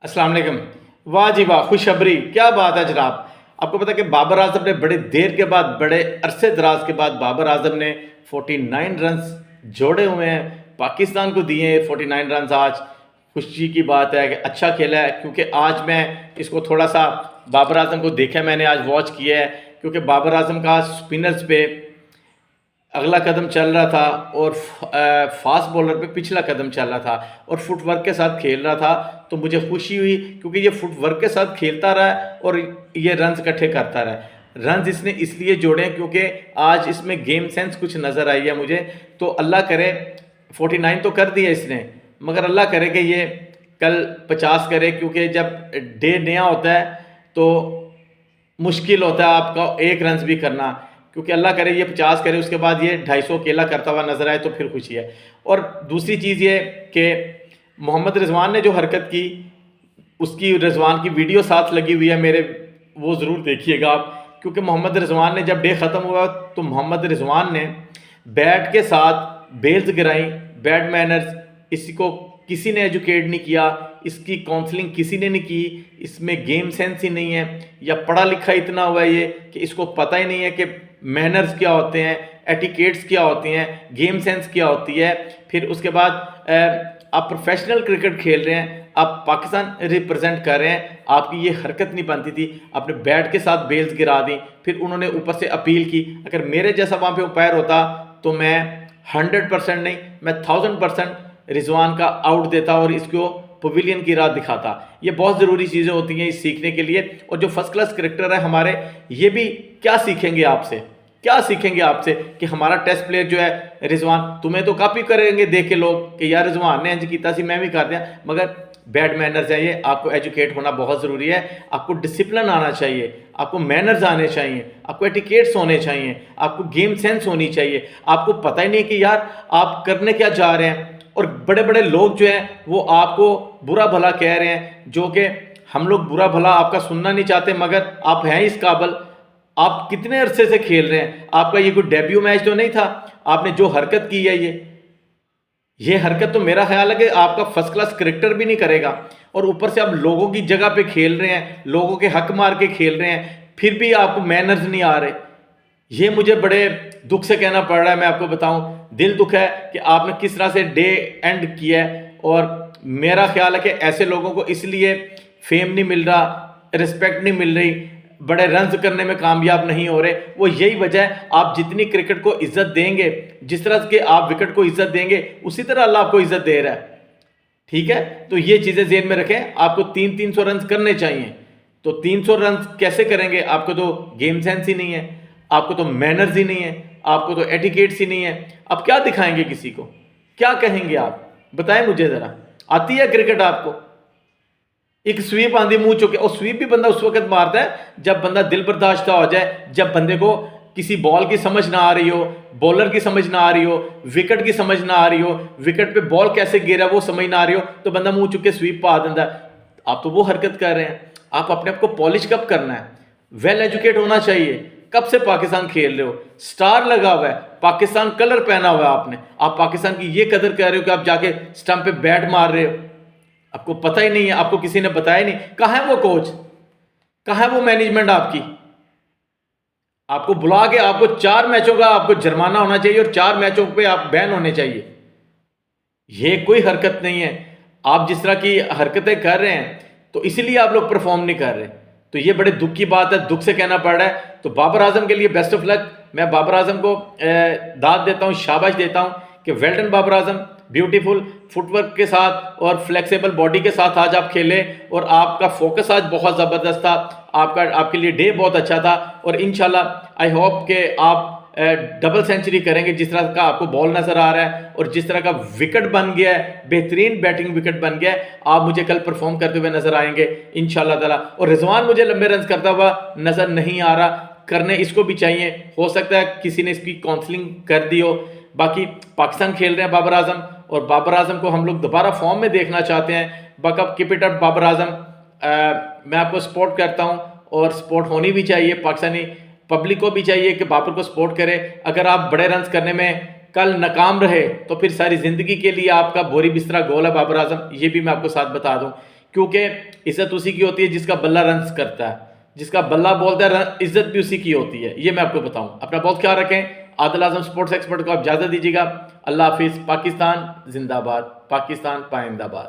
अस्सलाम वालेकुम। वाह जी वाह, खुशखबरी, क्या बात है जनाब। आपको पता है कि बाबर आजम ने बड़े देर के बाद, बड़े अरसे दराज के बाद बाबर आजम ने 49 रन्स जोड़े हुए हैं, पाकिस्तान को दिए 49 रन्स। आज खुशी की बात है कि अच्छा खेला है, क्योंकि आज मैं इसको थोड़ा सा बाबर आजम को देखा, मैंने आज वॉच किया है, क्योंकि बाबर आजम का स्पिनर्स पे अगला कदम चल रहा था और फास्ट बॉलर पे पिछला कदम चल रहा था और फुटवर्क के साथ खेल रहा था। तो मुझे खुशी हुई, क्योंकि ये फुटवर्क के साथ खेलता रहा और ये रन्स इकट्ठे करता रहा। रन्स इसने इसलिए जोड़े क्योंकि आज इसमें गेम सेंस कुछ नज़र आई है मुझे। तो अल्लाह करे, 49 तो कर दिया इसने, मगर अल्लाह करे कि ये कल 50 करे, क्योंकि जब डे नया होता है तो मुश्किल होता है आपका एक रन्स भी करना। क्योंकि अल्लाह करे ये 50 करे, उसके बाद ये 250 अकेला करता हुआ नजर आए तो फिर खुशी है। और दूसरी चीज़ ये कि मोहम्मद रिजवान ने जो हरकत की, उसकी रिजवान की वीडियो साथ लगी हुई है मेरे, वो ज़रूर देखिएगा आप। क्योंकि मोहम्मद रिजवान ने जब डे ख़त्म हुआ तो मोहम्मद रिजवान ने बैट के साथ बेल्स गिराई, बैड मैनर्स, इसी को किसी ने एजुकेट नहीं किया, इसकी काउंसलिंग किसी ने नहीं की, इसमें गेम सेंस ही नहीं है, या पढ़ा लिखा इतना हुआ है ये कि इसको पता ही नहीं है कि मैनर्स क्या होते हैं, एटिकेट्स क्या होती हैं, गेम सेंस क्या होती है। फिर उसके बाद आप प्रोफेशनल क्रिकेट खेल रहे हैं, आप पाकिस्तान रिप्रेजेंट कर रहे हैं, आपकी ये हरकत नहीं बनती थी। आपने बैट के साथ बेल्स गिरा दी, फिर उन्होंने ऊपर से अपील की। अगर मेरे जैसा वहाँ पे अंपायर होता तो मैं 100% नहीं, मैं 1000% रिजवान का आउट देता और इसको पवेलियन की राह दिखाता। ये बहुत ज़रूरी चीज़ें होती हैं इस सीखने के लिए। और जो फर्स्ट क्लास क्रिकेटर है हमारे, ये भी क्या सीखेंगे आपसे, क्या सीखेंगे आपसे कि हमारा टेस्ट प्लेयर जो है रिजवान, तुम्हें तो कॉपी करेंगे देख के लोग कि यार रिजवान ने इंज किया सी, मैं भी कर दिया। मगर बैड मैनर्स है ये, आपको एजुकेट होना बहुत ज़रूरी है, आपको डिसिप्लिन आना चाहिए, आपको मैनर्स आने चाहिए, आपको एटिकेट्स होने चाहिए, आपको गेम सेंस होनी चाहिए। आपको पता ही नहीं कि यार आप करने क्या जा रहे हैं, और बड़े बड़े लोग जो हैं वो आपको बुरा भला कह रहे हैं, जो कि हम लोग बुरा भला आपका सुनना नहीं चाहते, मगर आप हैं इस काबिल। आप कितने अरसे से खेल रहे हैं, आपका ये कोई डेब्यू मैच तो नहीं था। आपने जो हरकत की है, ये हरकत तो मेरा ख्याल है कि आपका फर्स्ट क्लास क्रिकेटर भी नहीं करेगा। और ऊपर से आप लोगों की जगह पे खेल रहे हैं, लोगों के हक मार के खेल रहे हैं, फिर भी आपको मैनर्स नहीं आ रहे। ये मुझे बड़े दुख से कहना पड़ रहा है, मैं आपको बताऊं, दिल दुख है कि आपने किस तरह से डे एंड किया है। और मेरा ख्याल है कि ऐसे लोगों को इसलिए फेम नहीं मिल रहा, रिस्पेक्ट नहीं मिल रही, बड़े रन्स करने में कामयाब नहीं हो रहे। वो यही वजह है, आप जितनी क्रिकेट को इज्जत देंगे, जिस तरह के आप विकेट को इज्जत देंगे, उसी तरह अल्लाह आपको इज्जत दे रहा है। ठीक है, तो ये चीजें जेहन में रखें। आपको 300 रन करने चाहिए, तो 300 रन कैसे करेंगे? आपको तो गेम सेंस ही नहीं है, आपको तो मैनर्स ही नहीं है, आपको तो एटिकेट्स ही नहीं है। आप क्या दिखाएंगे किसी को, क्या कहेंगे आप? बताएं मुझे जरा। आती है क्रिकेट आपको? एक स्वीप आंधी मुंह चुके, और स्वीप भी बंदा उस वक्त मारता है जब बंदा दिल बर्दाश्त हो जाए, जब बंदे को किसी बॉल की समझ ना आ रही हो, बॉलर की समझ ना आ रही हो, विकेट की समझ ना आ रही हो, विकेट पे बॉल कैसे गिरा वो समझ ना आ रही हो, तो बंदा मुंह चुके स्वीप पा देता है। आप तो वो हरकत कर रहे हैं। आप अपने आप को पॉलिश कब करना है? वेल एजुकेट होना चाहिए। कब से पाकिस्तान खेल रहे हो, स्टार लगा हुआ है, पाकिस्तान कलर पहना हुआ है आपने, आप पाकिस्तान की ये कदर कर रहे हो कि आप जाके स्टंप पे बैट मार रहे हो। आपको पता ही नहीं है, आपको किसी ने बताया नहीं। कहां है वो कोच, कहां है वो मैनेजमेंट आपकी? आपको बुला के आपको 4 मैचों का आपको जुर्माना होना चाहिए और 4 मैचों पे आप बैन होने चाहिए। ये कोई हरकत नहीं है। आप जिस तरह की हरकतें कर रहे हैं तो इसीलिए आप लोग परफॉर्म नहीं कर रहे। तो ये बड़े दुख की बात है, दुख से कहना पड़ रहा है। तो बाबर आजम के लिए बेस्ट ऑफ लक। मैं बाबर आजम को दाद देता हूँ, शाबाश देता हूँ कि well done Babar Azam. Beautiful footwork के साथ और फ्लेक्सिबल बॉडी के साथ आज आप खेले, और आपका फोकस आज बहुत ज़बरदस्त था। आपके लिए डे बहुत अच्छा था, और इंशाल्लाह आई होप कि आप डबल सेंचुरी करेंगे। जिस तरह का आपको बॉल नजर आ रहा है और जिस तरह का विकेट बन गया है, बेहतरीन बैटिंग विकेट बन गया है, आप मुझे कल परफॉर्म करते हुए नजर आएंगे इंशाल्लाह ताला। और रिजवान मुझे लंबे रन करता हुआ नजर नहीं आ रहा, करने इसको भी चाहिए। हो सकता है किसी ने इसकी काउंसलिंग कर दी हो। बाकी पाकिस्तान खेल रहे हैं बाबर आजम, और बाबर आजम को हम लोग दोबारा फॉर्म में देखना चाहते हैं। Buck up keep it up Babar Azam. मैं आपको सपोर्ट करता हूं, और सपोर्ट होनी भी चाहिए, पाकिस्तानी पब्लिक को भी चाहिए कि बाबर को सपोर्ट करे। अगर आप बड़े रन करने में कल नाकाम रहे तो फिर सारी जिंदगी के लिए आपका बोरी बिस्तरा गोल है बाबर आजम, ये भी मैं आपको साथ बता दूं। क्योंकि इज्जत उसी की होती है जिसका बल्ला रन्स करता है, जिसका बल्ला बोलता है इज्जत भी उसी की होती है। ये मैं आपको बताऊं। अपना बहुत ख्याल रखें। आदिल आजम स्पोर्ट्स एक्सपर्ट को आप इजाजत दीजिएगा। अल्लाह हाफिज। पाकिस्तान जिंदाबाद, पाकिस्तान पाइंदाबाद।